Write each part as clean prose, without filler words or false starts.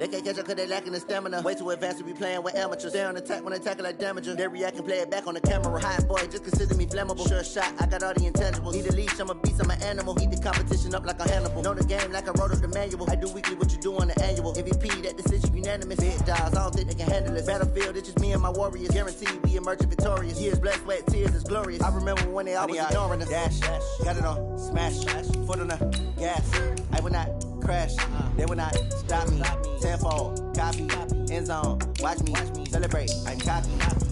They can't catch up cause they lacking the stamina. Way too advanced to be playing with amateurs. Stay on attack when they tackle like damager. They react and play it back on the camera. Hot boy, just consider me flammable. Sure shot, I got all the intangibles. Need a leash, I'm a beast, I'm an animal. Heat the competition up like a Hannibal. Know the game like I wrote up the manual. I do weekly what you do on the annual. MVP, that decision unanimous. Big dogs, I don't think they can handle it. Battlefield, it's just me and my warriors. Guaranteed we emerging victorious. Years, blood, sweat, tears, it's glorious. I remember when they always ignoring us. Dash, got it on, smash, foot on the gas. I will not crash, they will not stop me. Tenfold, copy, end zone, watch me celebrate. I'm cocky,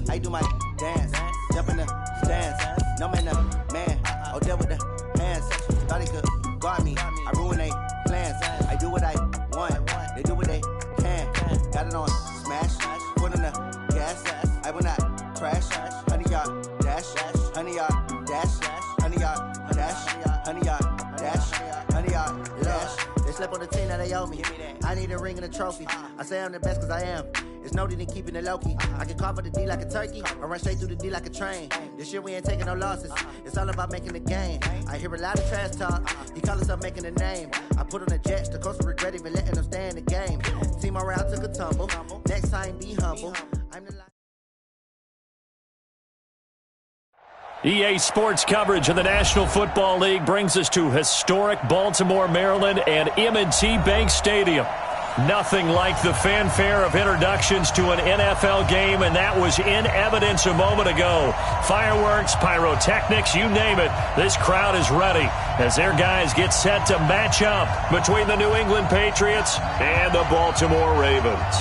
I do my dance, jump in the stands. No man, man, oh there with the hands. Thought he could guard me, I ruin they plans. I do what I want, they do what they can. Got it on, smash, foot on the gas. I will not crash, 100-yard dash, 100-yard dash, 100-yard dash, 100-yard dash, 100-yard dash. They slept on the team, now they owe me. I need a ring and a trophy. I say I'm the best cause I am. It's no need in keeping it low-key. I can carve up the D like a turkey, or run straight through the D like a train. This year we ain't taking no losses. It's all about making the game. I hear a lot of trash talk. He call himself making a name. I put on the Jets, the coach will regret even letting them stay in the game. Team morale took a tumble. Next time, be humble. I'm the EA Sports coverage of the National Football League brings us to historic Baltimore, Maryland, and M&T Bank Stadium. Nothing like the fanfare of introductions to an NFL game, and that was in evidence a moment ago. Fireworks, pyrotechnics, you name it. This crowd is ready as their guys get set to match up between the New England Patriots and the Baltimore Ravens.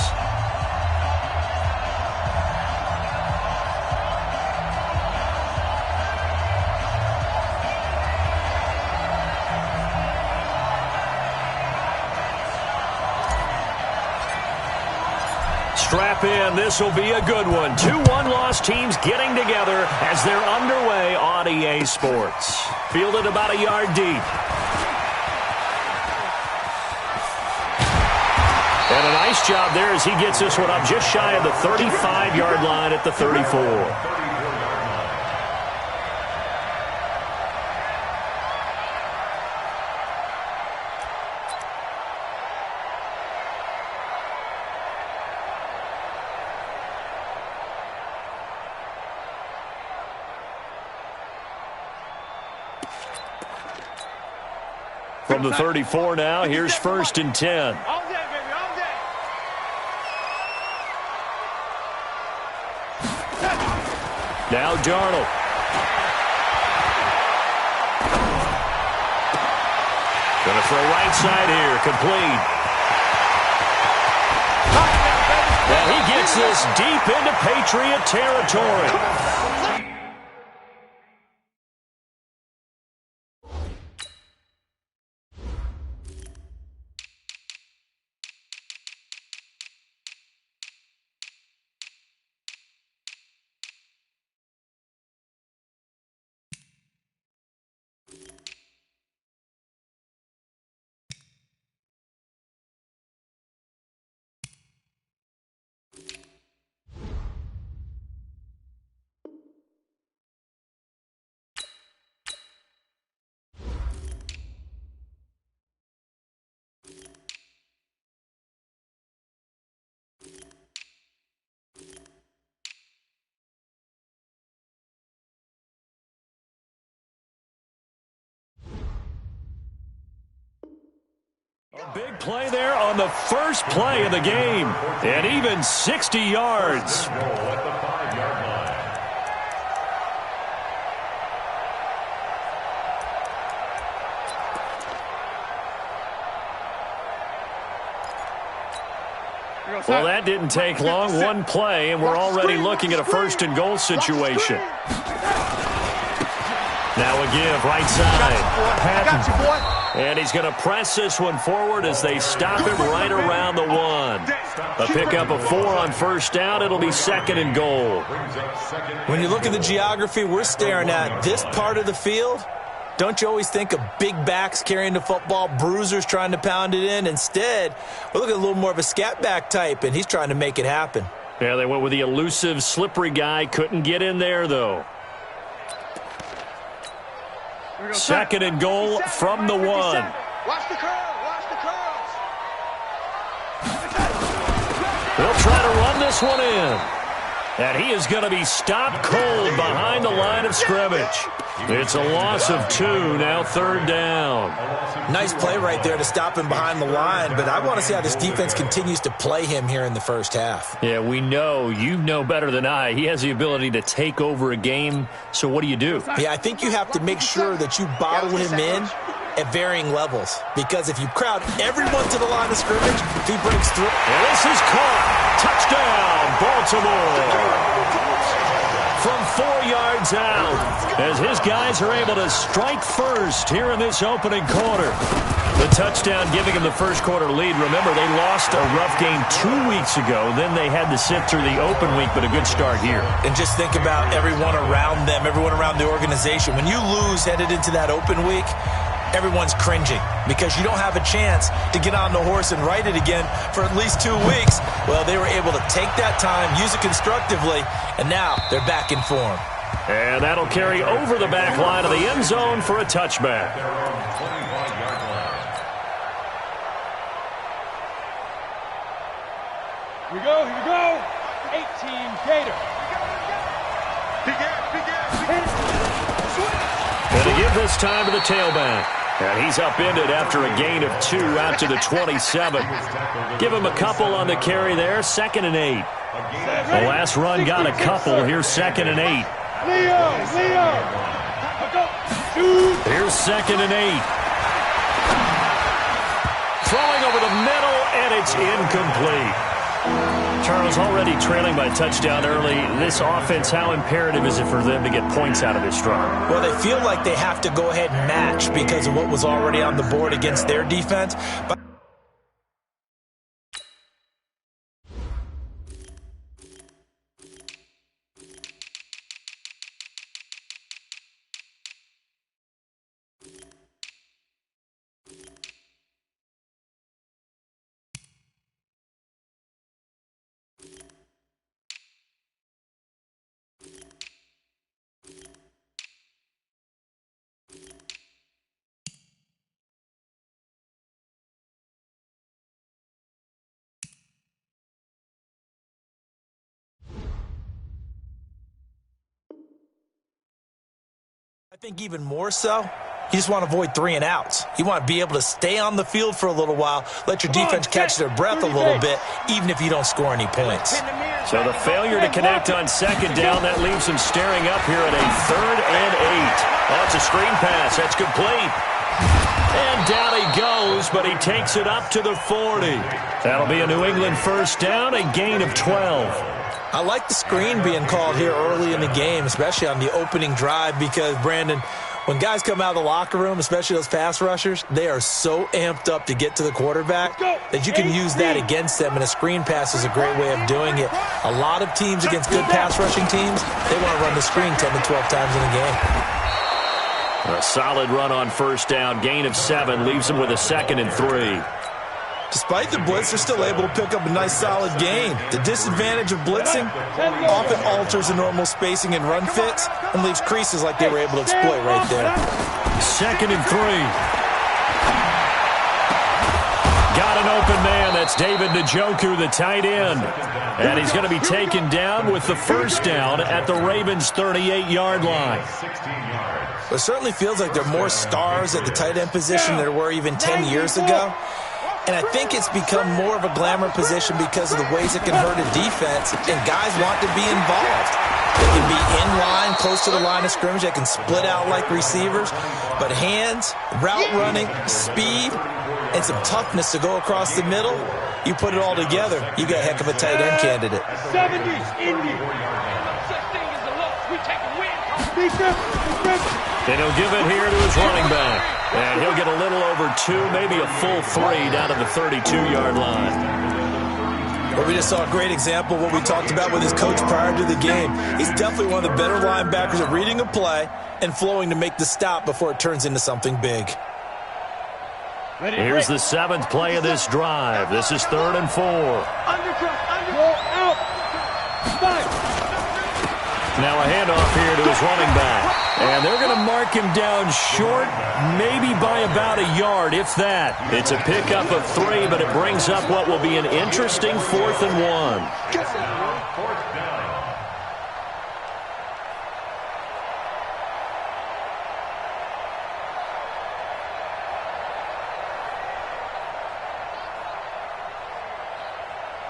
Strap in, this will be a good one. 2 one-loss teams getting together as they're underway on EA Sports. Fielded about a yard deep. And a nice job there as he gets this one up just shy of the 35-yard line at the 34. From the 34 now, here's 1st and 10. All day, baby, all day. Now Darnold. Gonna throw right side here, complete. And he gets this deep into Patriot territory. A big play there on the first play of the game, and even 60 yards. Well, that didn't take long. One play, and we're already looking at a 1st and goal situation. Now a give, right side. Got you, boy. And he's going to press this one forward as they stop him right around the 1. A pickup of 4 on 1st down. It'll be 2nd and goal. When you look at the geography we're staring at, this part of the field, don't you always think of big backs carrying the football, bruisers trying to pound it in? Instead, we're looking at a little more of a scat back type, and he's trying to make it happen. Yeah, they went with the elusive, slippery guy. Couldn't get in there, though. 2nd and goal from the 1. Watch the curl. Watch the curls. They'll try to run this one in. And he is going to be stopped cold behind the line of scrimmage. It's a loss of 2, now 3rd down. Nice play right there to stop him behind the line, but I want to see how this defense continues to play him here in the first half. Yeah, we know. You know better than I. He has the ability to take over a game, so what do you do? Yeah, I think you have to make sure that you bottle him in at varying levels, because if you crowd everyone to the line of scrimmage, if he breaks through. And this is caught. Touchdown, Baltimore. From 4 yards out, as his guys are able to strike first here in this opening quarter. The touchdown giving him the first quarter lead. Remember, they lost a rough game 2 weeks ago. Then they had to sit through the open week, but a good start here. And just think about everyone around them, everyone around the organization. When you lose headed into that open week, everyone's cringing because you don't have a chance to get on the horse and ride it again for at least 2 weeks. Well, they were able to take that time, use it constructively, and now they're back in form. And that'll carry over the back line of the end zone for a touchback. Here we go. 18 Gator. And to give this time to the tailback. And he's upended after a gain of 2 out to the 27. Give him a couple on the carry there. 2nd and 8. The last run got a couple. Here's 2nd and 8. Leo. Here's 2nd and 8. Throwing over the middle, and it's incomplete. Charles, already trailing by a touchdown early. This offense, how imperative is it for them to get points out of this drive? Well, they feel like they have to go ahead and match because of what was already on the board against their defense. But I think even more so, you just want to avoid 3 and outs. You want to be able to stay on the field for a little while, let your defense catch their breath a little bit, even if you don't score any points. So the failure to connect on 2nd down, that leaves him staring up here at a 3rd and 8. Oh, it's a screen pass. That's complete. And down he goes, but he takes it up to the 40. That'll be a New England first down, a gain of 12. I like the screen being called here early in the game, especially on the opening drive, because, Brandon, when guys come out of the locker room, especially those pass rushers, they are so amped up to get to the quarterback that you can use that against them, and a screen pass is a great way of doing it. A lot of teams against good pass rushing teams, they want to run the screen 10 to 12 times in a game. A solid run on first down, gain of 7, leaves him with a 2nd and 3. Despite the blitz, they're still able to pick up a nice solid gain. The disadvantage of blitzing often alters the normal spacing and run fits and leaves creases like they were able to exploit right there. 2nd and 3. Got an open man. That's David Njoku, the tight end. And he's going to be taken down with the first down at the Ravens' 38-yard line. It certainly feels like there are more stars at the tight end position than there were even 10 years ago. And I think it's become more of a glamour position because of the ways it can hurt a defense, and guys want to be involved. They can be in line, close to the line of scrimmage. They can split out like receivers. But hands, route running, speed, and some toughness to go across the middle, you put it all together, you got a heck of a tight end candidate. 70s, Indy. Such thing as a loss. We take a win. Defense. And he'll give it here to his running back. And he'll get a little over 2, maybe a full 3 down to the 32-yard line. Well, we just saw a great example of what we talked about with his coach prior to the game. He's definitely one of the better linebackers at reading a play and flowing to make the stop before it turns into something big. Here's the 7th play of this drive. This is 3rd and 4. Out. 5. Now a handoff here to his running back. And they're going to mark him down short, maybe by about a yard, if that. It's a pickup of 3, but it brings up what will be an interesting 4th and 1.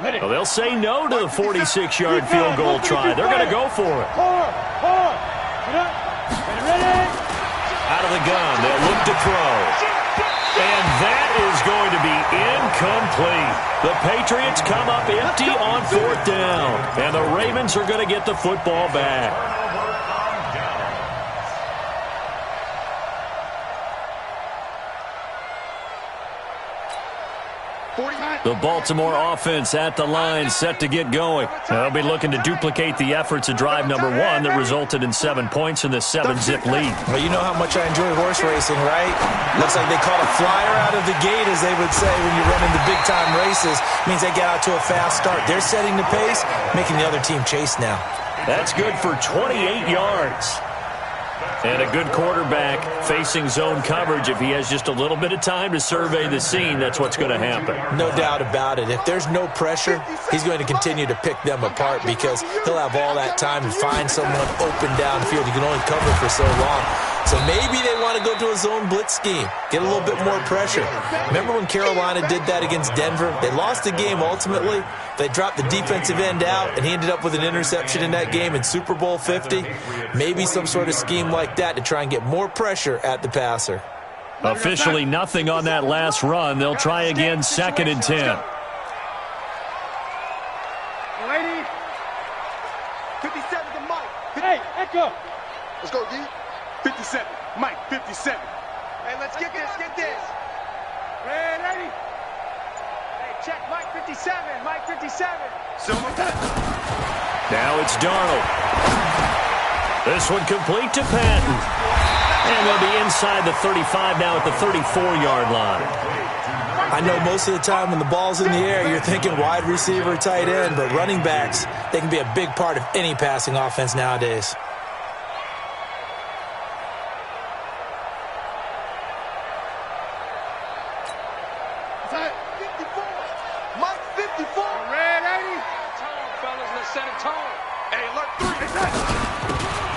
Well, they'll say no to the 46-yard field goal try. They're going to go for it. Out of the gun, they'll look to throw. And that is going to be incomplete. The Patriots come up empty on 4th down. And the Ravens are going to get the football back. The Baltimore offense at the line, set to get going. They'll be looking to duplicate the efforts of drive number 1 that resulted in 7 points in the 7-zip lead. Well, you know how much I enjoy horse racing, right? Looks like they caught a flyer out of the gate, as they would say when you run into big-time races. Means they get out to a fast start. They're setting the pace, making the other team chase now. That's good for 28 yards. And a good quarterback facing zone coverage. If he has just a little bit of time to survey the scene, that's what's going to happen. No doubt about it. If there's no pressure, he's going to continue to pick them apart because he'll have all that time to find someone open downfield. He can only cover for so long. So maybe they want to go to a zone blitz scheme, get a little bit more pressure. Remember when Carolina did that against Denver? They lost the game ultimately. They dropped the defensive end out, and he ended up with an interception in that game in Super Bowl 50. Maybe some sort of scheme like that to try and get more pressure at the passer. Officially nothing on that last run. They'll try again, 2nd and 10. Lady. 57 to Mike. Hey, Echo. Let's go, D. 57. Mike, 57. Hey, let's get this, Ready? Hey, check Mike 57. Mike 57. Now it's Darnold. This one complete to Patton. And they'll be inside the 35 now at the 34-yard line. I know most of the time when the ball's in the air, you're thinking wide receiver, tight end, but running backs, they can be a big part of any passing offense nowadays.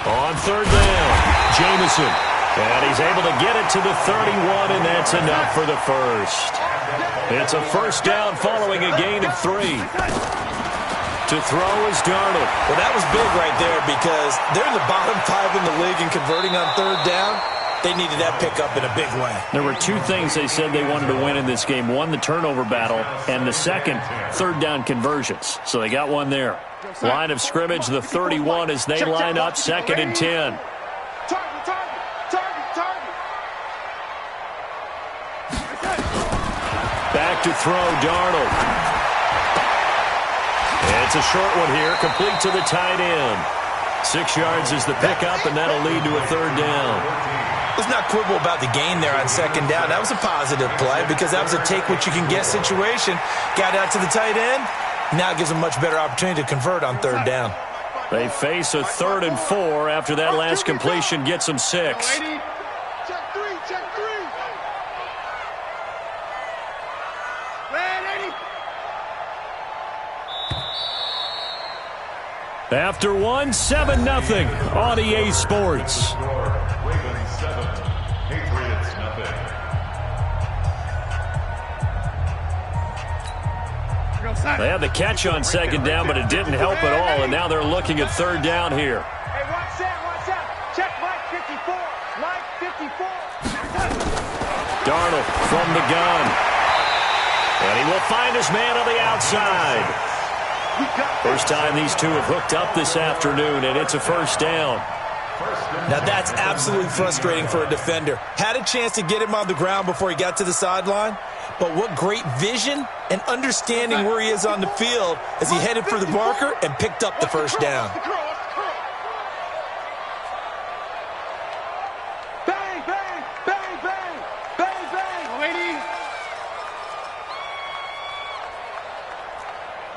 On 3rd down, Jameson. And he's able to get it to the 31, and that's enough for the first. It's a 1st down following a gain of 3. To throw is Darnold. Well, that was big right there because they're in the bottom 5 in the league and converting on 3rd down. They needed that pickup in a big way. There were 2 things they said they wanted to win in this game. One, the turnover battle, and the second, 3rd down conversions. So they got one there. Line of scrimmage, the 31 as they line up, 2nd and 10. Back to throw, Darnold. It's a short one here, complete to the tight end. 6 yards is the pickup, and that'll lead to a 3rd down. Let's not quibble about the gain there on 2nd down. That was a positive play because that was a take-what-you-can-get situation. Got out to the tight end. Now it gives them a much better opportunity to convert on 3rd down. They face a 3rd and 4 after that last completion gets them 6. After 1, 7-0 on EA Sports. Ravens 7, Patriots nothing. They had the catch on 2nd down, but it didn't help at all, and now they're looking at 3rd down here. Hey, watch out. Check Mike 54. Mike 54. Darnold from the gun. And he will find his man on the outside. First time these two have hooked up this afternoon, and it's a 1st down. Now that's absolutely frustrating for a defender. Had a chance to get him on the ground before he got to the sideline, but what great vision and understanding where he is on the field as he headed for the marker and picked up the 1st down. Bang, bang, bang, bang, bang, bang, lady.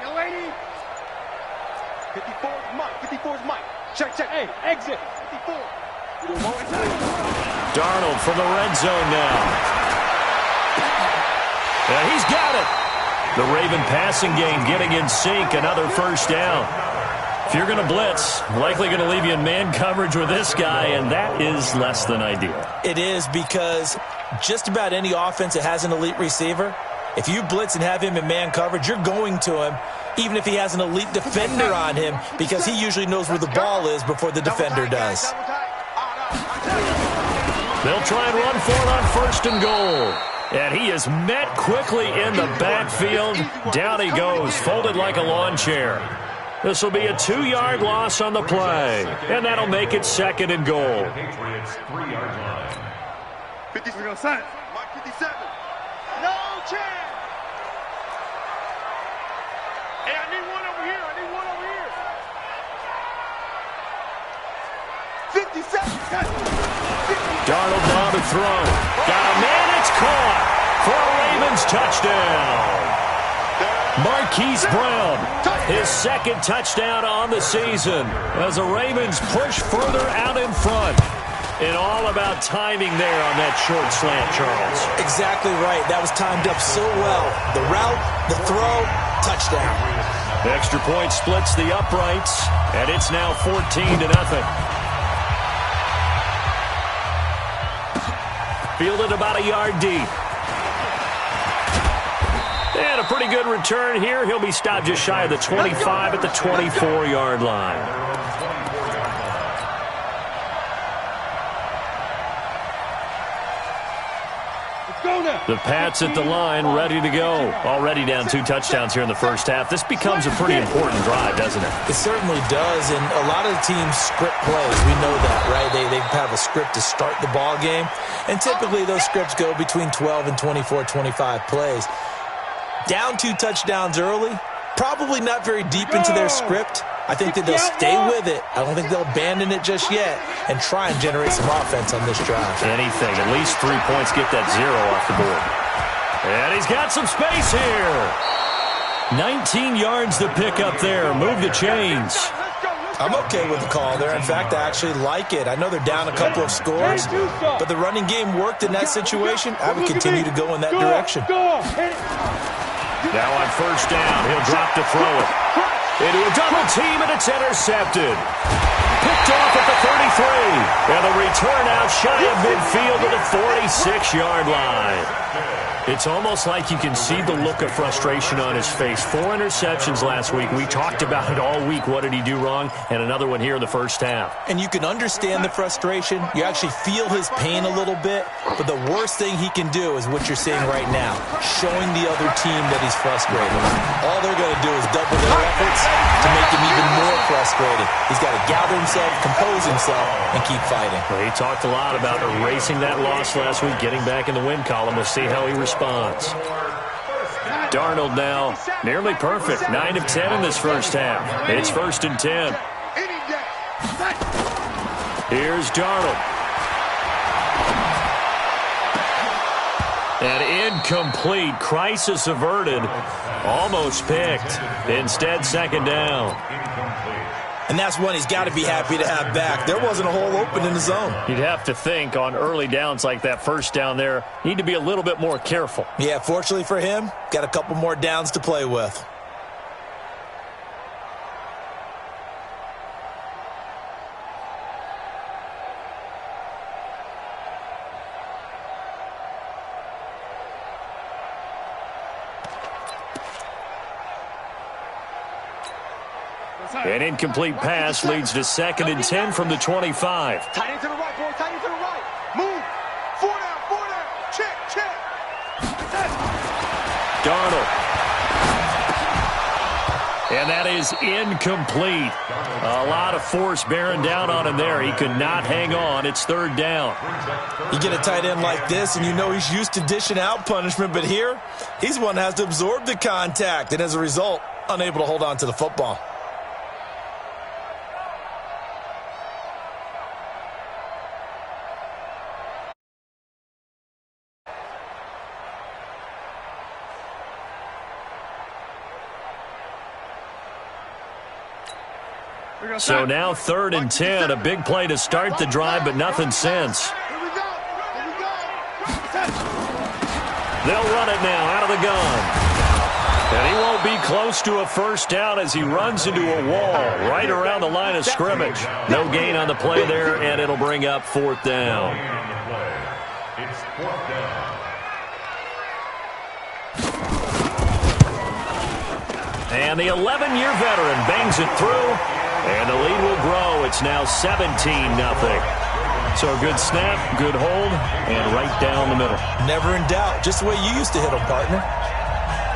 You lady. 54 is Mike. Check. Hey, exit. 54. Darnold from the red zone now. And he's got it. The Raven passing game getting in sync. Another first down. If you're going to blitz, likely going to leave you in man coverage with this guy, and that is less than ideal. It is, because just about any offense that has an elite receiver, if you blitz and have him in man coverage, you're going to him, even if he has an elite defender on him, because he usually knows where the ball is before the defender does. They'll try and run for it on first and goal. And he is met quickly in the backfield. Down he goes, folded like a lawn chair. This will be a 2-yard loss on the play, and that'll make it second and goal. Patriots 3-yard line. 50, we're going to sign it. Mark 57. No chance. Hey, I need one over here. 57. Got it. 50. Darnold now to throw. Got a man, it's caught for a Ravens touchdown. Marquise Brown, his second touchdown on the season as the Ravens push further out in front. And all about timing there on that short slant, Charles. Exactly right. That was timed up so well. The route, the throw, touchdown. The extra point splits the uprights, and it's now 14-0. Fielded about a yard deep. And a pretty good return here. He'll be stopped just shy of the 25 at the 24-yard line. The Pats at the line, ready to go. Already down 2 touchdowns here in the first half. This becomes a pretty important drive, doesn't it? It certainly does, and a lot of the teams script plays. We know that, right? They have a script to start the ball game, and typically those scripts go between 12 and 24, 25 plays. Down 2 touchdowns early, probably not very deep into their script. I think that they'll stay with it. I don't think they'll abandon it just yet and try and generate some offense on this drive. Anything. At least 3 points, get that 0 off the board. And he's got some space here. 19 yards to pick up there. Move the chains. I'm okay with the call there. In fact, I actually like it. I know they're down a couple of scores, but the running game worked in that situation. I would continue to go in that direction. Now on first down, he'll drop to throw it. Into a double team, and it's intercepted. Picked off at the 33. And the return out shy of midfield to the 46-yard line. It's almost like you can see the look of frustration on his face. 4 interceptions last week. We talked about it all week. What did he do wrong? And another one here in the first half. And you can understand the frustration. You actually feel his pain a little bit. But the worst thing he can do is what you're seeing right now, showing the other team that he's frustrated. All they're going to do is double their efforts to make him even more frustrated. He's got to gather himself, compose himself, and keep fighting. Well, he talked a lot about erasing that loss last week, getting back in the win column. We'll see how he responds. Darnold now nearly perfect. 9 of 10 in this first half. It's 1st and 10. Here's Darnold. And incomplete. Crisis averted. Almost picked. Instead, second down. And that's one he's got to be happy to have back. There wasn't a hole open in the zone. You'd have to think on early downs like that first down there, need to be a little bit more careful. Yeah, fortunately for him, got a couple more downs to play with. An incomplete pass leads to 2nd and 10 from the 25. Tight end to the right, boy. Tight end to the right. Move. 4 down. Check. Darnold. And that is incomplete. A lot of force bearing down on him there. He could not hang on. It's 3rd down. You get a tight end like this, and you know he's used to dishing out punishment, but here, he's the one that has to absorb the contact, and as a result, unable to hold on to the football. So now 3rd and 10. A big play to start the drive, but nothing since. They'll run it now out of the gun. And he won't be close to a first down as he runs into a wall right around the line of scrimmage. No gain on the play there, and it'll bring up 4th down. It's 4th down. And the 11-year veteran bangs it through, and the lead will grow. It's now 17-0. So a good snap, good hold, and right down the middle. Never in doubt. Just the way you used to hit them, partner.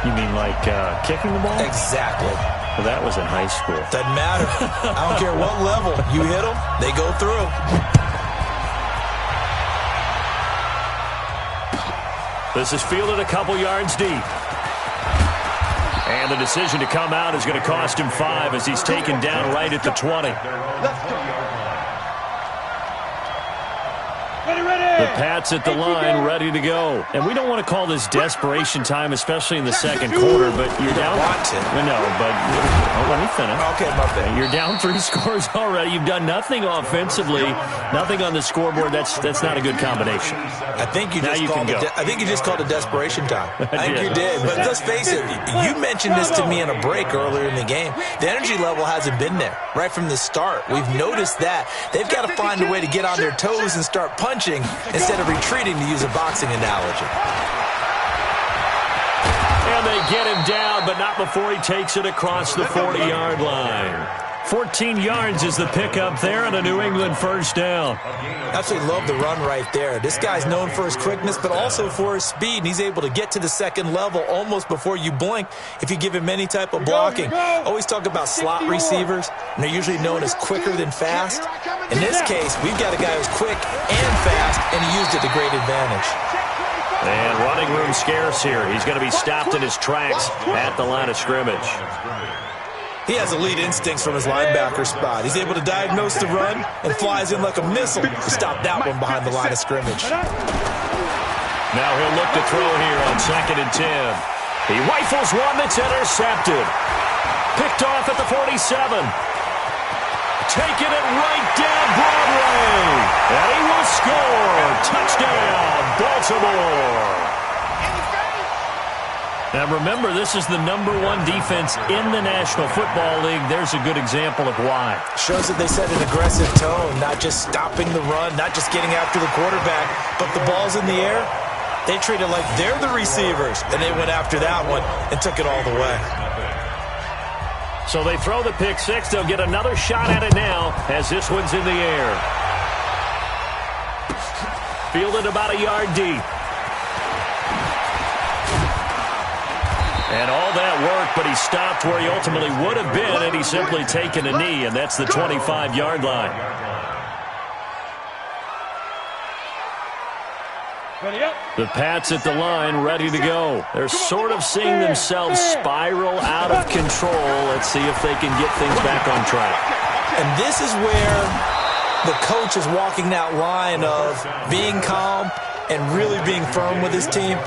You mean like kicking the ball? Exactly. Well, that was in high school. Doesn't matter. I don't care what level. You hit them, they go through. This is fielded a couple yards deep. And the decision to come out is going to cost him 5 as he's taken down right at the 20. Let's go. The Pats at the line, ready to go. And we don't want to call this desperation time, especially in the second quarter, but you're down. No, but let me finish. Okay, my bad. You're down 3 scores already. You've done nothing offensively, nothing on the scoreboard. That's not a good combination. I think you just called it desperation time. I think you did. But let's face it, you mentioned this to me in a break earlier in the game. The energy level hasn't been there right from the start. We've noticed that. They've got to find a way to get on their toes and start punching instead of retreating, to use a boxing analogy. And they get him down, but not before he takes it across the 40-yard line. 14 yards is the pickup there on a New England first down. Absolutely love the run right there. This guy's known for his quickness, but also for his speed, and he's able to get to the second level almost before you blink if you give him any type of blocking. Always talk about slot receivers, and they're usually known as quicker than fast. In this case, we've got a guy who's quick and fast, and he used it to great advantage. And running room scarce here. He's going to be stopped in his tracks at the line of scrimmage. He has elite instincts from his linebacker spot. He's able to diagnose the run and flies in like a missile to stop that one behind the line of scrimmage. Now he'll look to throw here on 2nd and 10. He rifles one that's intercepted. Picked off at the 47. Taking it right down Broadway. And he will score. Touchdown, Baltimore. Now remember, this is the #1 defense in the National Football League. There's a good example of why. Shows that they set an aggressive tone, not just stopping the run, not just getting after the quarterback, but the ball's in the air. They treat it like they're the receivers, and they went after that one and took it all the way. So they throw the pick six. They'll get another shot at it now as this one's in the air. Fielded about a yard deep. And all that work, but he stopped where he ultimately would have been, and he's simply taken a knee, and that's the 25-yard line. The Pats at the line, ready to go. They're sort of seeing themselves spiral out of control. Let's see if they can get things back on track. And this is where the coach is walking that line of being calm and really being firm with his team.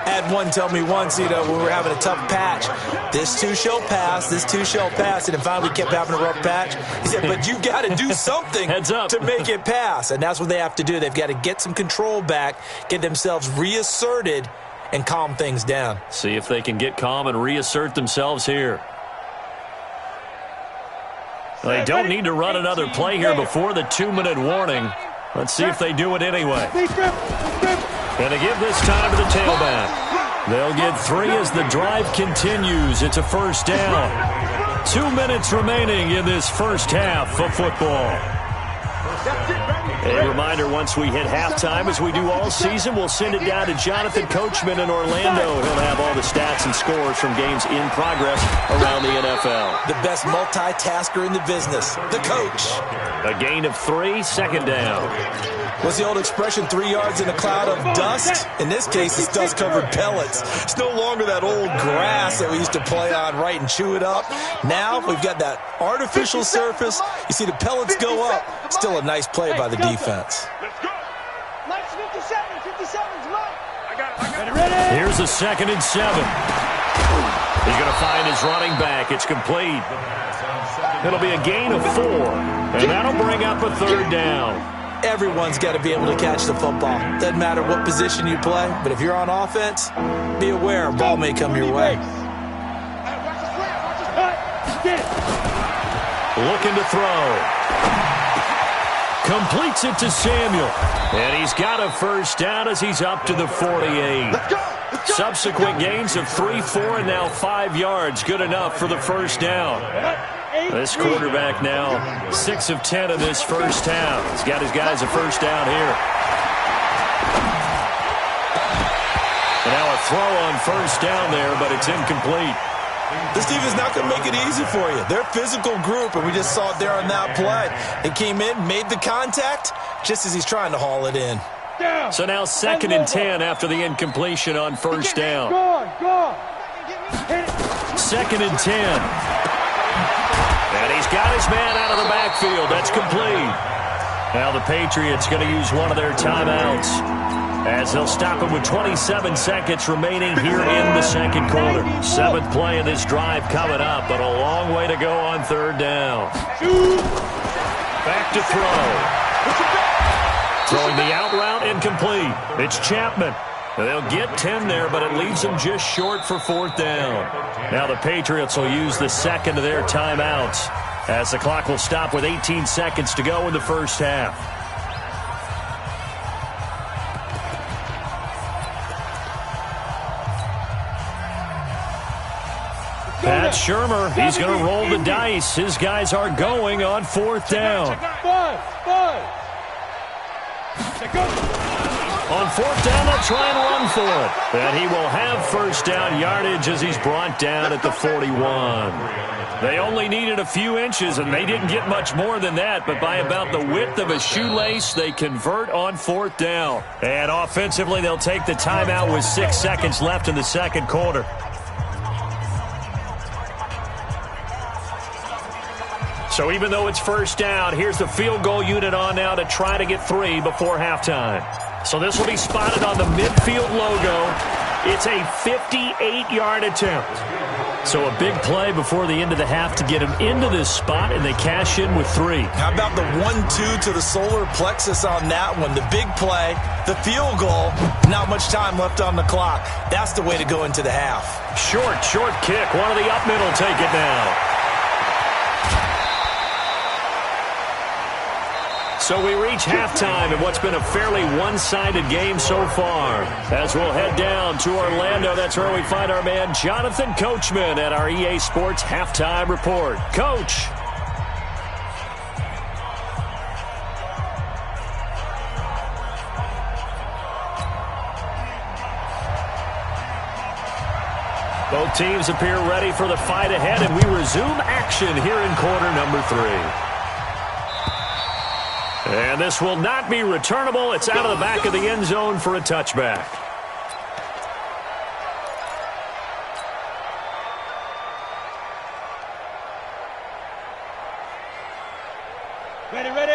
I had one tell me once, when we were having a tough patch, this too shall pass, this too shall pass, and then finally we kept having a rough patch. He said, but you got to do something to make it pass, and that's what they have to do. They've got to get some control back, get themselves reasserted, and calm things down. See if they can get calm and reassert themselves here. Well, they don't need to run another play here before the 2-minute warning. Let's see if they do it anyway. And they give this time to the tailback. They'll get 3 as the drive continues. It's a first down. 2 minutes remaining in this first half of football. A reminder, once we hit halftime, as we do all season, we'll send it down to Jonathan Coachman in Orlando. He'll have all the stats and scores from games in progress around the NFL. The best multitasker in the business, the coach. A gain of 3, second down. What's the old expression, 3 yards in a cloud of dust? In this case, it's dust-covered pellets. It's no longer that old grass that we used to play on, right, and chew it up. Now we've got that artificial surface. You see the pellets go up. Still a nice play by the defense. Mike's 57's Mike. I got it. Here's a 2nd and 7. He's going to find his running back. It's complete. It'll be a gain of 4, and that'll bring up a 3rd down. Everyone's got to be able to catch the football. Doesn't matter what position you play, but if you're on offense, be aware a ball may come your way. Looking to throw. Completes it to Samuel. And he's got a 1st down as he's up to the 48. Subsequent gains of 3, 4, and now 5 yards. Good enough for the 1st down. This quarterback now 6 of 10 in this 1st half. He's got his guys a 1st down here. And now a throw on 1st down there, but it's incomplete. This defense is not going to make it easy for you. They're a physical group, and we just saw it there on that play. They came in, made the contact, just as he's trying to haul it in. So now 2nd and 10 after the incompletion on 1st down. 2nd and 10. And he's got his man out of the backfield. That's complete. Now the Patriots going to use one of their timeouts as they'll stop him with 27 seconds remaining here in the 2nd quarter. 7th play of this drive coming up, but a long way to go on 3rd down. Back to throw. Throwing the out route, incomplete. It's Chapman. They'll get 10 there, but it leaves them just short for 4th down. Now the Patriots will use the 2nd of their timeouts as the clock will stop with 18 seconds to go in the 1st half. Pat Shurmur, he's going to roll the dice. His guys are going on 4th down. On 4th down, they'll try and run for it. And he will have 1st down yardage as he's brought down at the 41. They only needed a few inches, and they didn't get much more than that. But by about the width of a shoelace, they convert on 4th down. And offensively, they'll take the timeout with 6 seconds left in the 2nd quarter. So even though it's 1st down, here's the field goal unit on now to try to get 3 before halftime. So this will be spotted on the midfield logo. It's a 58-yard attempt. So a big play before the end of the half to get him into this spot, and they cash in with 3. How about the 1-2 to the solar plexus on that one? The big play, the field goal, not much time left on the clock. That's the way to go into the half. Short kick. One of the up middle take it now. So we reach halftime in what's been a fairly one-sided game so far. As we'll head down to Orlando, that's where we find our man Jonathan Coachman at our EA Sports Halftime Report. Coach. Both teams appear ready for the fight ahead, and we resume action here in quarter number 3. And this will not be returnable. It's out of the back of the end zone for a touchback.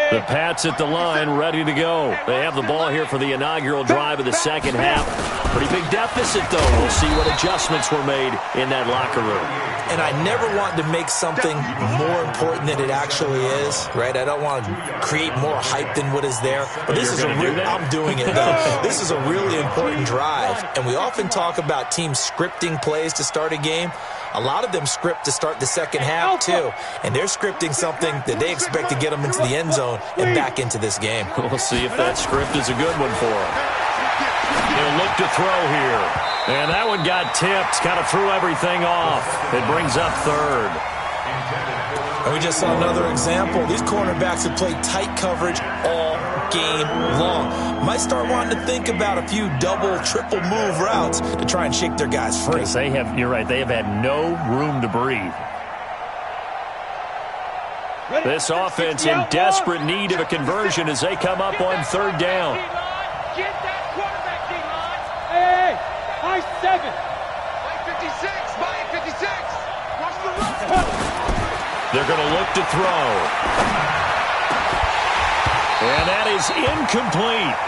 The Pats at the line, ready to go. They have the ball here for the inaugural drive of the 2nd half. Pretty big deficit, though. We'll see what adjustments were made in that locker room. And I never want to make something more important than it actually is, right? I don't want to create more hype than what is there. But this is I'm doing it, though. This is a really important drive. And we often talk about teams scripting plays to start a game. A lot of them script to start the 2nd half, too. And they're scripting something that they expect to get them into the end zone and back into this game. We'll see if that script is a good one for them. He'll look to throw here. And that one got tipped. Kind of threw everything off. It brings up 3rd. And we just saw another example. These cornerbacks have played tight coverage all game long. Might start wanting to think about a few double, triple move routes to try and shake their guys free. You're right, they have had no room to breathe. This offense in desperate need of a conversion as they come up on 3rd down. Get that quarterback, D-line. Hey, high 7. High 56, high 56. Watch the run. They're going to look to throw. And that is incomplete.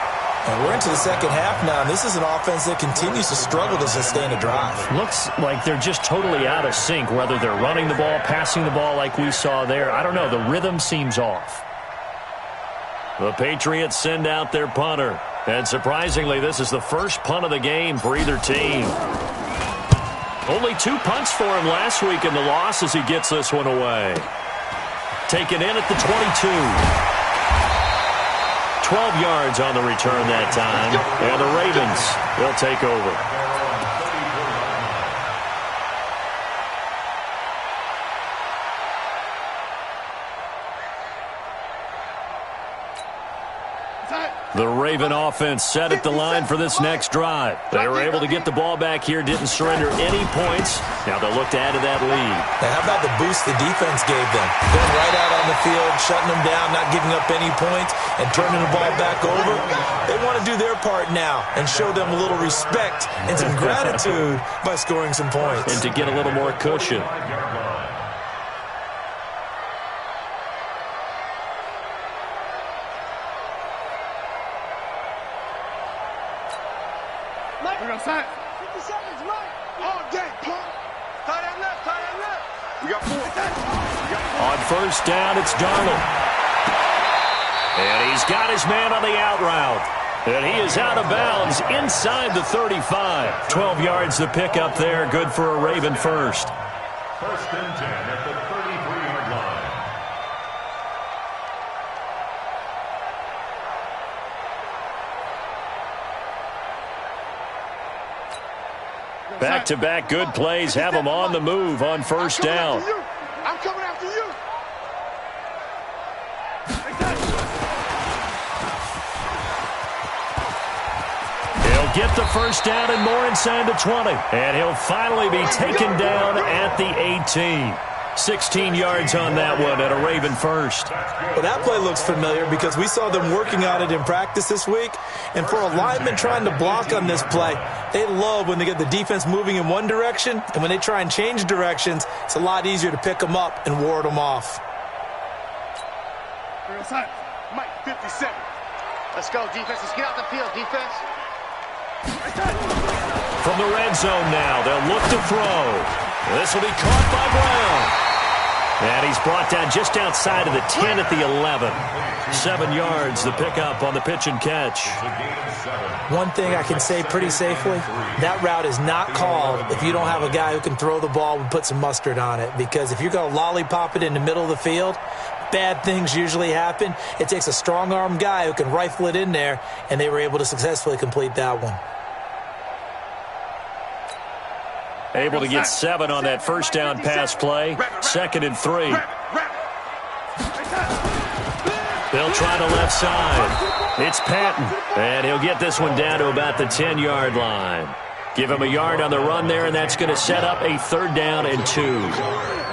And we're into the second half now, and this is an offense that continues to struggle to sustain a drive. Looks like they're just totally out of sync, whether they're running the ball, passing the ball like we saw there. I don't know. The rhythm seems off. The Patriots send out their punter. And surprisingly, this is the first punt of the game for either team. Only 2 punts for him last week in the loss as he gets this one away. Taken in at the 22. 12 yards on the return that time. And the Ravens will take over. The Raven offense set at the line for this next drive. They were able to get the ball back here, didn't surrender any points. Now they'll look to add to that lead. Now, how about the boost the defense gave them? Going right out on the field, shutting them down, not giving up any points, and turning the ball back over. They want to do their part now and show them a little respect and some gratitude by scoring some points. And to get a little more cushion. Outside. 50 seconds, right. All day, pump. Tie that left, tie that left. We got 4. On first down, it's Darnold. And he's got his man on the out route. And he is out of bounds inside the 35. 12 yards the pickup there. Good for a Raven first. First and 10 at the 33-yard line. Back-to-back good plays have them on the move on first down. I'm coming after you. He'll get the first down and more inside the 20. And he'll finally be taken down at the 18. 16 yards on that one at a Raven first. Well, that play looks familiar because we saw them working on it in practice this week. And for a lineman trying to block on this play, they love when they get the defense moving in one direction. And when they try and change directions, it's a lot easier to pick them up and ward them off. Mike, 57. Let's go, defense. Let's get out the field, defense. From the red zone now, they'll look to throw. This will be caught by Brown. And he's brought down just outside of the 10 at the 11. 7 yards, the pickup on the pitch and catch. One thing I can say pretty safely, that route is not called if you don't have a guy who can throw the ball and put some mustard on it. Because if you're going to lollipop it in the middle of the field, bad things usually happen. It takes a strong-arm guy who can rifle it in there, and they were able to successfully complete that one. Able to get 7 on that first down pass play. 2nd and 3. They'll try the left side. It's Patton. And he'll get this one down to about the 10-yard line. Give him a yard on the run there, and that's going to set up a 3rd down and 2.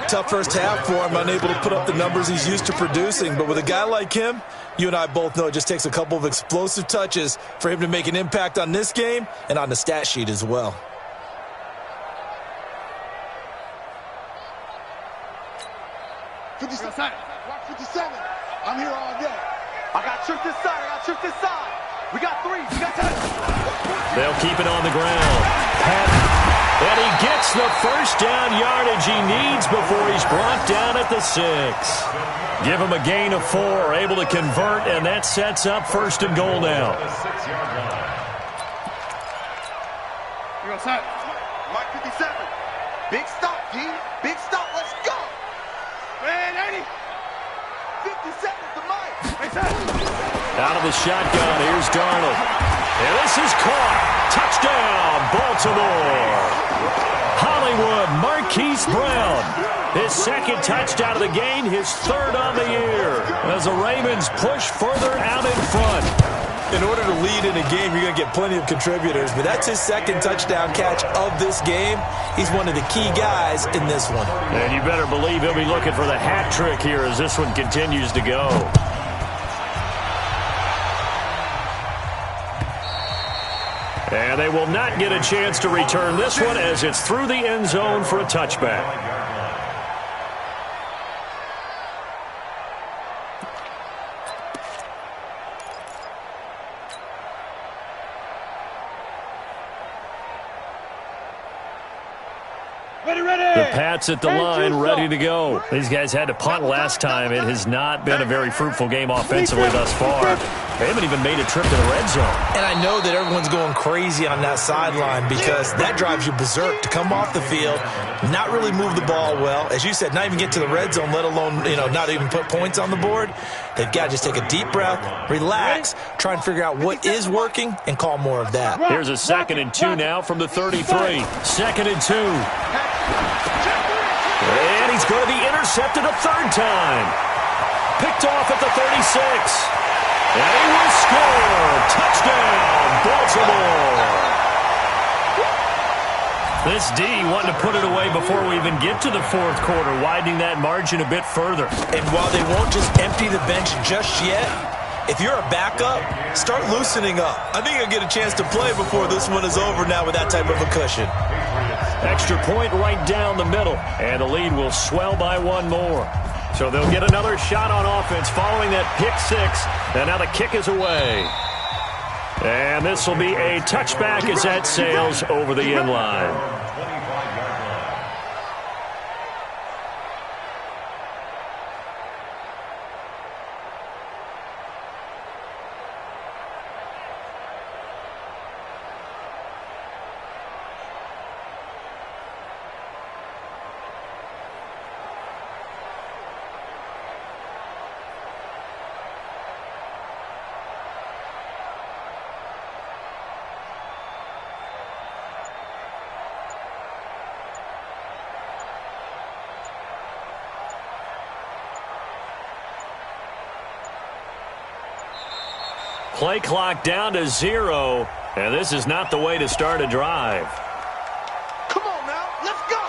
Tough first half for him, unable to put up the numbers he's used to producing. But with a guy like him, you and I both know it just takes a couple of explosive touches for him to make an impact on this game and on the stat sheet as well. Watch 57. I'm here all day. I got trick this side. I got trick this side. We got 3. We got 10. They'll keep it on the ground. Patton. And he gets the first down yardage he needs before he's brought down at the 6. Give him a gain of 4. Able to convert, and that sets up 1st and goal now. You're outside. Mike 57. Big stop, D. Big stop. Let's go. Man, 80. 50 seconds to Mike. Out of the shotgun, here's Darnold. And this is caught. Touchdown, Baltimore. Hollywood Marquise Brown. His 2nd touchdown of the game, his 3rd on the year. As the Ravens push further out in front. In order to lead in a game, you're going to get plenty of contributors, but that's his 2nd touchdown catch of this game. He's one of the key guys in this one. And you better believe he'll be looking for the hat trick here as this one continues to go. And they will not get a chance to return this one as it's through the end zone for a touchback. The Pats at the line, ready to go. These guys had to punt last time. It has not been a very fruitful game offensively thus far. They haven't even made a trip to the red zone. And I know that everyone's going crazy on that sideline because that drives you berserk to come off the field, not really move the ball well. As you said, not even get to the red zone, let alone, not even put points on the board. They've got to just take a deep breath, relax, try and figure out what is working, and call more of that. Here's a 2nd and 2 now from the 33. 2nd and 2. And he's going to be intercepted a third time. Picked off at the 36. And he will score. Touchdown, Baltimore. This D wanting to put it away before we even get to the fourth quarter, widening that margin a bit further. And while they won't just empty the bench just yet, if you're a backup, start loosening up. I think you'll get a chance to play before this one is over now with that type of a cushion. Extra point right down the middle, and the lead will swell by one more. So they'll get another shot on offense following that pick six, and now the kick is away. And this will be a touchback as that sails over the end line. Play clock down to 0, and this is not the way to start a drive. Come on now, let's go.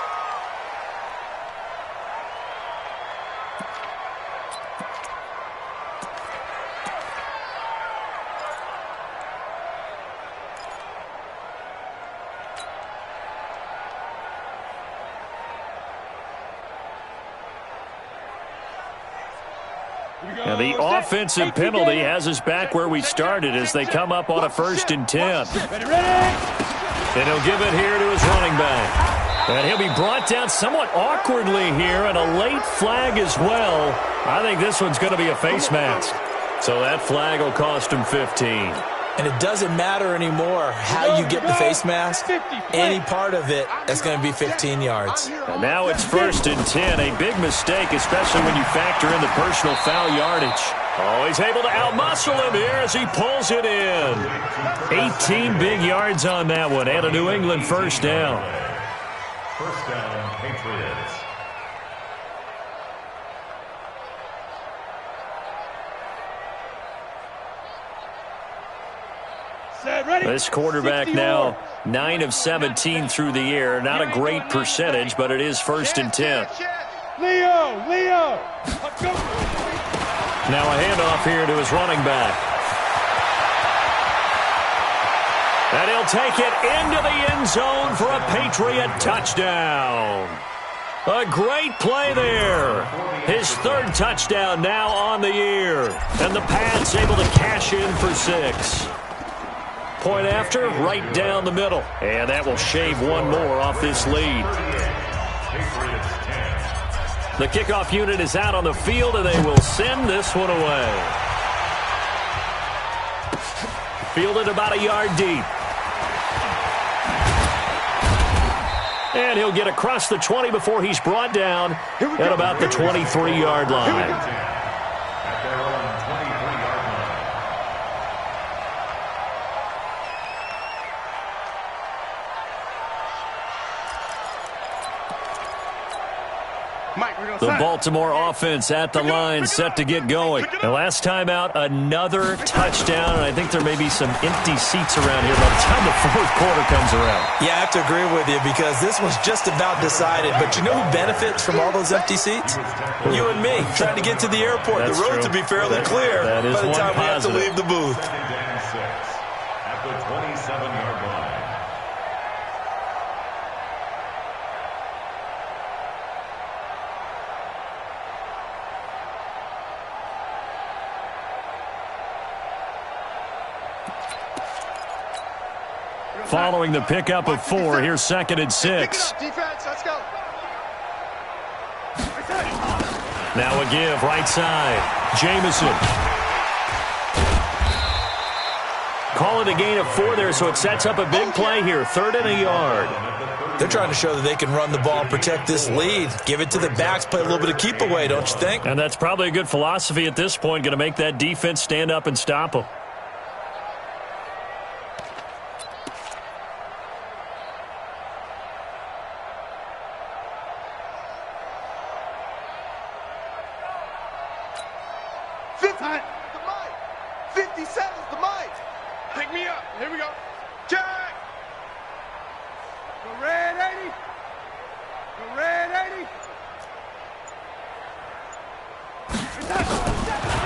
And the offensive penalty has us back where we started as they come up on a 1st and 10. And he'll give it here to his running back. And he'll be brought down somewhat awkwardly here, and a late flag as well. I think this one's going to be a face mask. So that flag will cost him 15. And it doesn't matter anymore how you get the face mask. Any part of it, that's going to be 15 yards. And now it's 1st and 10. A big mistake, especially when you factor in the personal foul yardage. Oh, he's able to outmuscle him here as he pulls it in. 18 big yards on that one, and a New England first down. First down, Patriots. This quarterback now 9 of 17 through the air. Not a great percentage, but it is 1st and 10. Leo. Now a handoff here to his running back. And he'll take it into the end zone for a Patriot touchdown. A great play there. His 3rd touchdown now on the year. And the Pats able to cash in for 6. Point after, right down the middle. And that will shave one more off this lead. The kickoff unit is out on the field, and they will send this one away. Fielded about a yard deep. And he'll get across the 20 before he's brought down at about the 23-yard line. The Baltimore offense at the line, set to get going. And last time out, another touchdown, and I think there may be some empty seats around here by the time the fourth quarter comes around. Yeah, I have to agree with you because this one's just about decided. But you know who benefits from all those empty seats? You and me, trying to get to the airport. That's the roads true. will be fairly clear that is by the time we have to positive. leave the booth. At the 27-yard line. Following the pickup of 4, here's 2nd and 6. Defense, let's go. Now a give, right side. Jamison. Call it a gain of 4 there, so it sets up a big play here. 3rd and a yard. They're trying to show that they can run the ball and protect this lead. Give it to the backs, play a little bit of keep away, don't you think? And that's probably a good philosophy at this point, going to make that defense stand up and stop them. Pick me up. Here we go. Jack! Go red 80. Go red 80.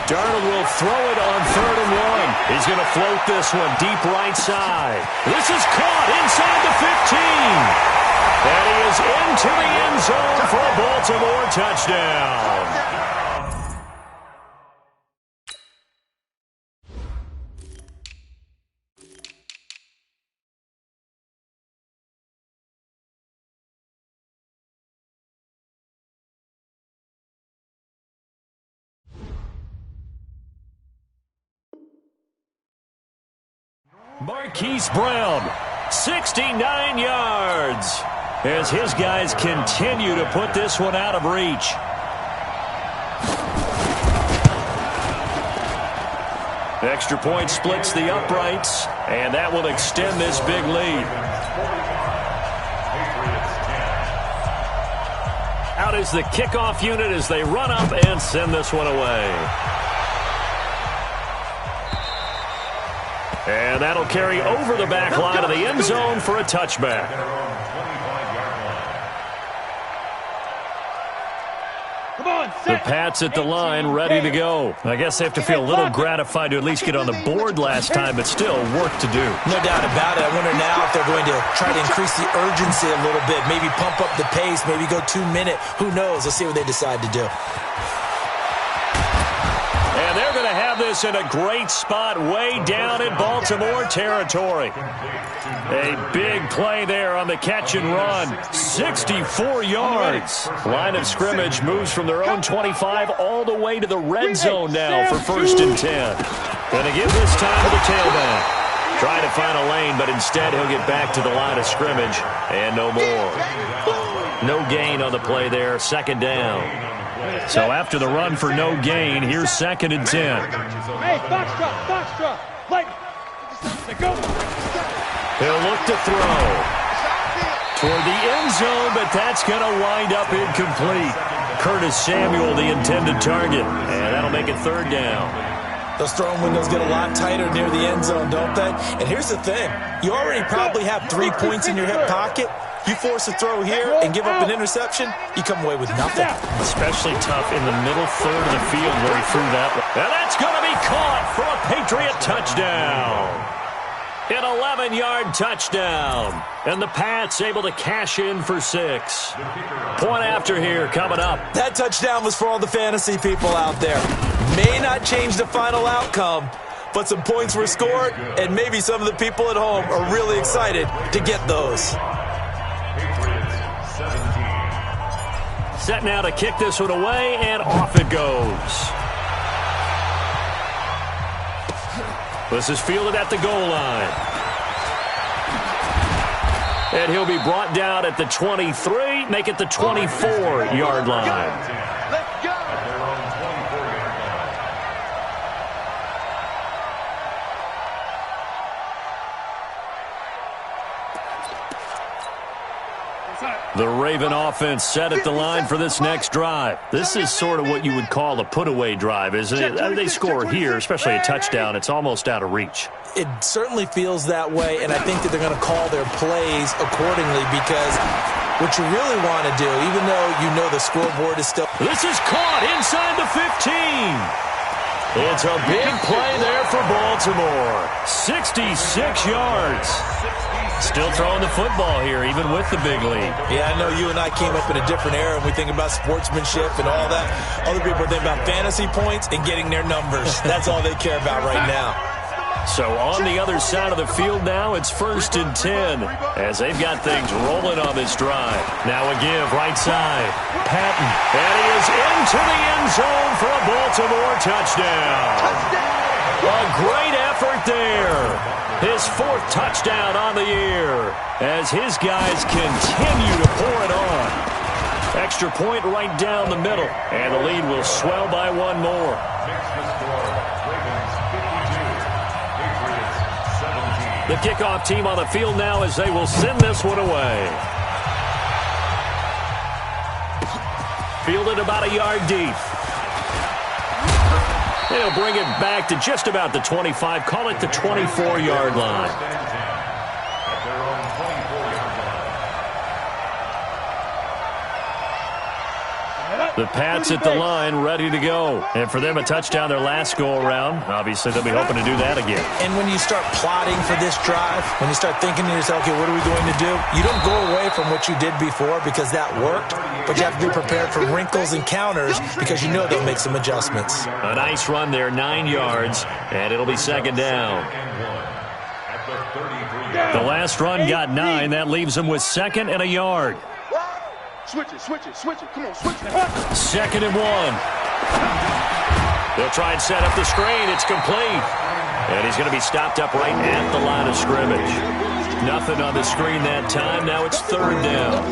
Darnold will throw it on 3rd and 1. He's going to float this one deep right side. This is caught inside the 15. And he is into the end zone for a Baltimore touchdown. Marquise Brown, 69 yards, as his guys continue to put this one out of reach. Extra point splits the uprights, and that will extend this big lead. Out is the kickoff unit as they run up and send this one away. And that'll carry over the back line of the end zone for a touchback. The Pats at the line, ready to go. I guess they have to feel a little gratified to at least get on the board last time, but still work to do. No doubt about it. I wonder now if they're going to try to increase the urgency a little bit, maybe pump up the pace, maybe go 2-minute. Who knows? Let's see what they decide to do. And they're going to have this in a great spot way down in Baltimore territory. A big play there on the catch and run. 64 yards. Line of scrimmage moves from their own 25 all the way to the red zone now for 1st and 10. Going to give this time to the tailback. Trying to find a lane, but instead he'll get back to the line of scrimmage. And no more. No gain on the play there. 2nd down. So after the run for no gain, here's 2nd and 10. Hey, box drop. He'll look to throw toward the end zone, but that's going to wind up incomplete. Curtis Samuel, the intended target, and that'll make it 3rd down. Those throwing windows get a lot tighter near the end zone, don't they? And here's the thing. You already probably have 3 points in your hip pocket. You force a throw here and give up an interception, you come away with nothing. Especially tough in the middle 3rd of the field where he threw that one. And that's going to be caught for a Patriot touchdown. An 11-yard touchdown. And the Pats able to cash in for 6. Point after here coming up. That touchdown was for all the fantasy people out there. May not change the final outcome, but some points were scored, and maybe some of the people at home are really excited to get those. Set now to kick this one away, and off it goes. This is fielded at the goal line. And he'll be brought down at the 23, make it the 24-yard line. Let's go. The Raven offense set at the line for this next drive. This is sort of what you would call a put-away drive, isn't it? They score here, especially a touchdown. It's almost out of reach. It certainly feels that way, and I think that they're going to call their plays accordingly because what you really want to do, even though you know the scoreboard is still... This is caught inside the 15. It's a big play there for Baltimore. 66 yards. Still throwing the football here, even with the big lead. Yeah, I know you and I came up in a different era, and we think about sportsmanship and all that. Other people think about fantasy points and getting their numbers. That's all they care about right now. So on the other side of the field now, it's 1st and 10 as they've got things rolling on this drive. Now a give, right side. Patton, and he is into the end zone for a Baltimore touchdown. A great effort there. His 4th touchdown on the year as his guys continue to pour it on. Extra point right down the middle, and the lead will swell by one more. The kickoff team on the field now as they will send this one away. Fielded about a yard deep. They'll bring it back to just about the 25. Call it the 24-yard line. The Pats at the line, ready to go. And for them, a touchdown their last go-around. Obviously, they'll be hoping to do that again. And when you start plotting for this drive, when you start thinking to yourself, okay, what are we going to do? You don't go away from what you did before because that worked, but you have to be prepared for wrinkles and counters because you know they'll make some adjustments. A nice run there, 9 yards, and it'll be 2nd down. The last run got 9. That leaves them with 2nd and a yard. Switch it. Come on, switch it. 2nd and 1. They'll try and set up the screen. It's complete. And he's going to be stopped up right at the line of scrimmage. Nothing on the screen that time. Now it's 3rd down.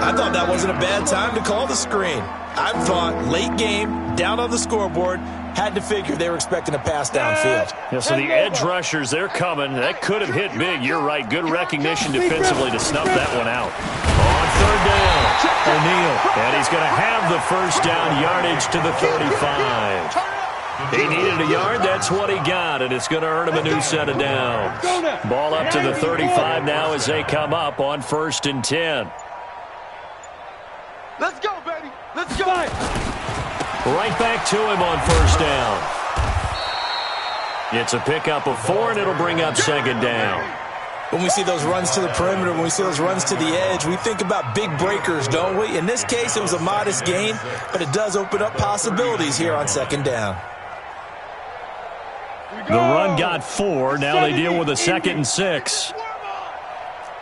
I thought that wasn't a bad time to call the screen. I thought late game, down on the scoreboard, had to figure they were expecting a pass downfield. Yeah, so the edge rushers, they're coming. That could have hit big. You're right. Good recognition defensively to snuff that one out. On 3rd down, O'Neal. And he's going to have the 1st down, yardage to the 35. He needed a yard. That's what he got, and it's going to earn him a new set of downs. Ball up to the 35 now as they come up on 1st and 10. Let's go, baby. Let's go. Right back to him on 1st down. It's a pickup of 4, and it'll bring up 2nd down. When we see those runs to the perimeter, when we see those runs to the edge, we think about big breakers, don't we? In this case, it was a modest gain, but it does open up possibilities here on 2nd down. The run got 4. Now they deal with a 2nd and 6.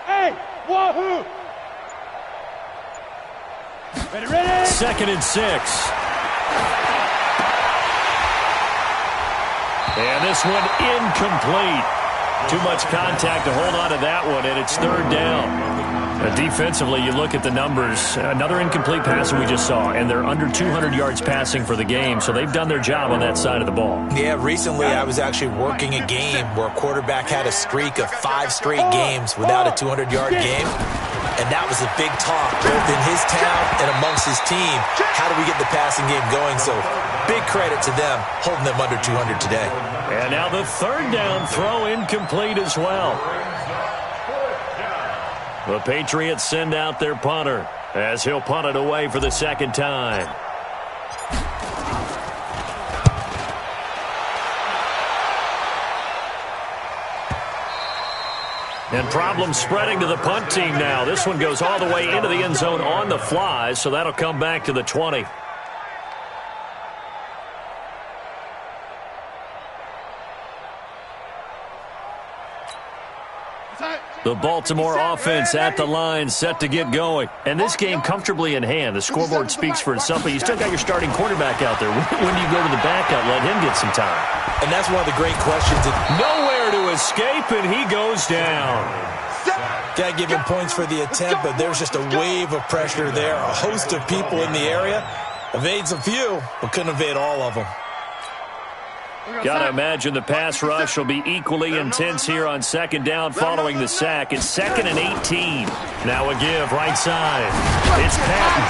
Hey, wahoo! Ready? 2nd and 6. And this one incomplete. Too much contact to hold on to that one, and it's 3rd down. Defensively, you look at the numbers. Another incomplete pass we just saw, and they're under 200 yards passing for the game, so they've done their job on that side of the ball. Yeah, recently I was actually working a game where a quarterback had a streak of 5 straight games without a 200-yard game, and that was a big talk, both in his town and amongst his team. How do we get the passing game going? So big credit to them, holding them under 200 today. And now the 3rd down throw incomplete as well. The Patriots send out their punter as he'll punt it away for the 2nd time. And problems spreading to the punt team now. This one goes all the way into the end zone on the fly, so that'll come back to the 20. The Baltimore offense at the line, set to get going. And this game comfortably in hand. The scoreboard speaks for itself, but you still got your starting quarterback out there. When do you go to the backup, let him get some time? And that's one of the great questions. Nowhere to escape, and he goes down. Got to give him points for the attempt, but there's just a wave of pressure there. A host of people in the area. Evades a few, but couldn't evade all of them. Got to imagine the pass rush will be equally intense here on 2nd down following the sack. It's 2nd and 18. Now a give, right side. It's Patton.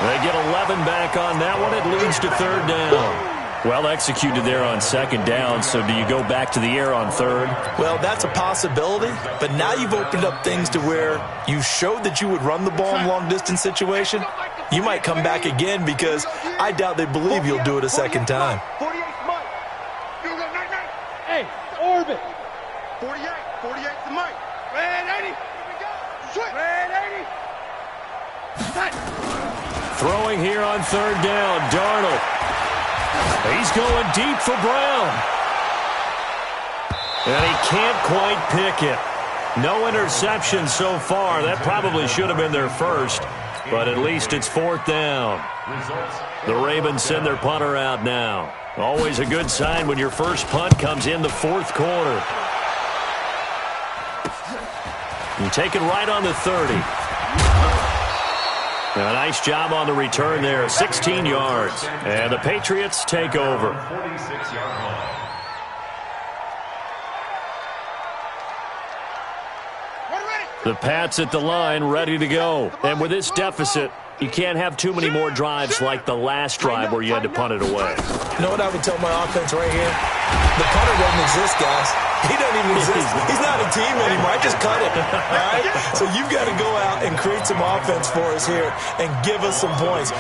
They get 11 back on that one. It leads to 3rd down. Well executed there on 2nd down, so do you go back to the air on 3rd? Well, that's a possibility, but now you've opened up things to where you showed that you would run the ball in a long-distance situation. You might come back again because I doubt they believe you'll do it a 2nd time. Hey, orbit. 48 to Mike. Red 80. Switch. Red 80. Throwing here on 3rd down, Darnold. He's going deep for Brown. And he can't quite pick it. No interceptions so far. That probably should have been their first, but at least it's 4th down. The Ravens send their punter out now. Always a good sign when your first punt comes in the 4th quarter. And taken right on the 30. A nice job on the return there, 16 yards. And the Patriots take over. The Pats at the line, ready to go. And with this deficit, you can't have too many more drives like the last drive where you had to punt it away. You know what I would tell my offense right here? The punter doesn't exist, guys. He doesn't even exist. He's not a team anymore. I just cut him. All right? So you've got to go out and create some offense for us here and give us some points.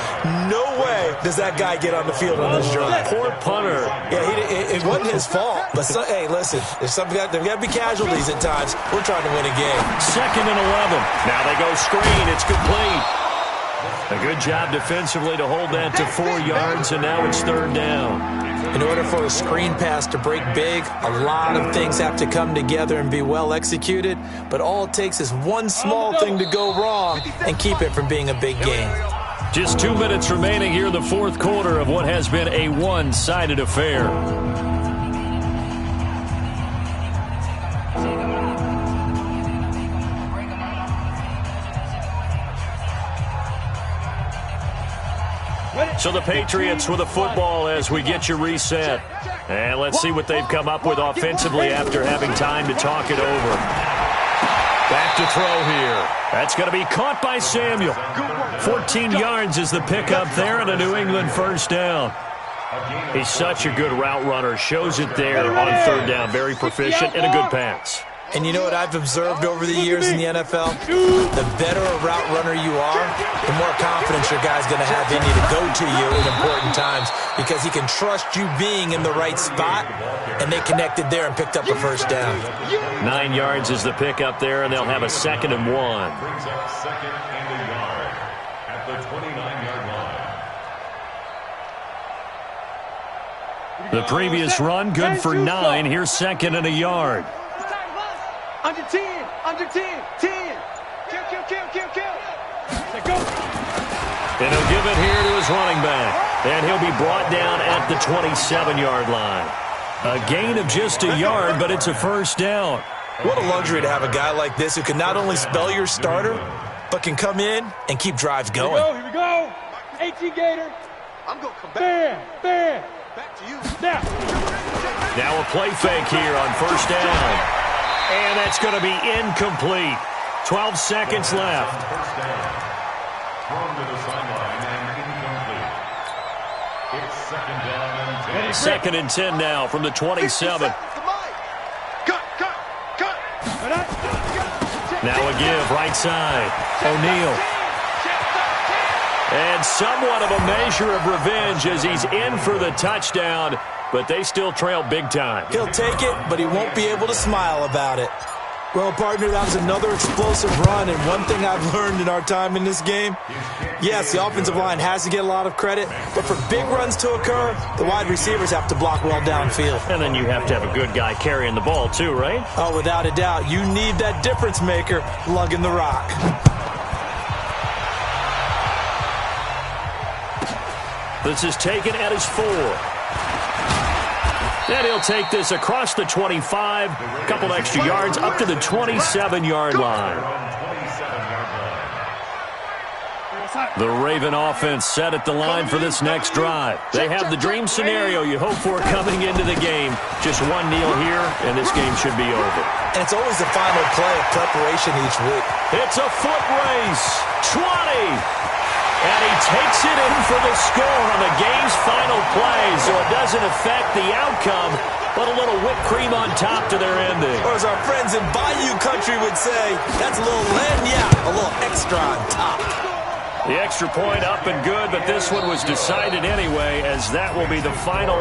No way does that guy get on the field on this drive. Poor punter. Yeah, it wasn't his fault. But, hey, listen, there's got to be casualties at times. We're trying to win a game. 2nd and 11. Now they go screen. It's complete. A good job defensively to hold that to 4 yards, and now it's 3rd down. In order for a screen pass to break big, a lot of things have to come together and be well executed, but all it takes is one small thing to go wrong and keep it from being a big game. Just 2 minutes remaining here in the 4th quarter of what has been a one-sided affair. So the Patriots with a football as we get you reset. And let's see what they've come up with offensively after having time to talk it over. Back to throw here. That's going to be caught by Samuel. 14 yards is the pickup there and a New England 1st down. He's such a good route runner. Shows it there on 3rd down. Very proficient and a good pass. And you know what I've observed over the years in the NFL? The better a route runner you are, the more confidence your guy's going to have in you to go to you in important times because he can trust you being in the right spot, and they connected there and picked up a 1st down. 9 yards is the pickup there, and they'll have a 2nd and 1. Brings up 2nd and a yard at the 29-yard line. The previous run, good for 9. Here's 2nd and a yard. Under 10, under 10, 10. Kill. Let's go. And he'll give it here to his running back. And he'll be brought down at the 27-yard line. A gain of just a yard, but it's a 1st down. What a luxury to have a guy like this who can not only spell your starter, but can come in and keep drives going. Here we go. 18 Gator. I'm going to come back. Bam. Back to you. Now a play fake here on 1st down. And that's going to be incomplete. 12 seconds left. First down. Thrown to the sideline and incomplete. It's 2nd down and 10. 2nd and 10 now from the 27. Cut. Now a give, right side. O'Neal. And somewhat of a measure of revenge as he's in for the touchdown, but they still trail big time. He'll take it, but he won't be able to smile about it. Well, partner, that was another explosive run, and one thing I've learned in our time in this game, yes, the offensive line has to get a lot of credit, but for big runs to occur, the wide receivers have to block well downfield. And then you have to have a good guy carrying the ball too, right? Oh, without a doubt. You need that difference maker lugging the rock. This is taken at his 4. And he'll take this across the 25, a couple extra yards up to the 27-yard line. The Raven offense set at the line for this next drive. They have the dream scenario you hope for coming into the game. Just one kneel here, and this game should be over. And it's always the final play of preparation each week. It's a foot race. 20. And he takes it in for the score on the game's final play, so it doesn't affect the outcome, but a little whipped cream on top to their ending. Or as our friends in Bayou Country would say, that's a little lagniappe, a little extra on top. The extra point up and good, but this one was decided anyway, as that will be the final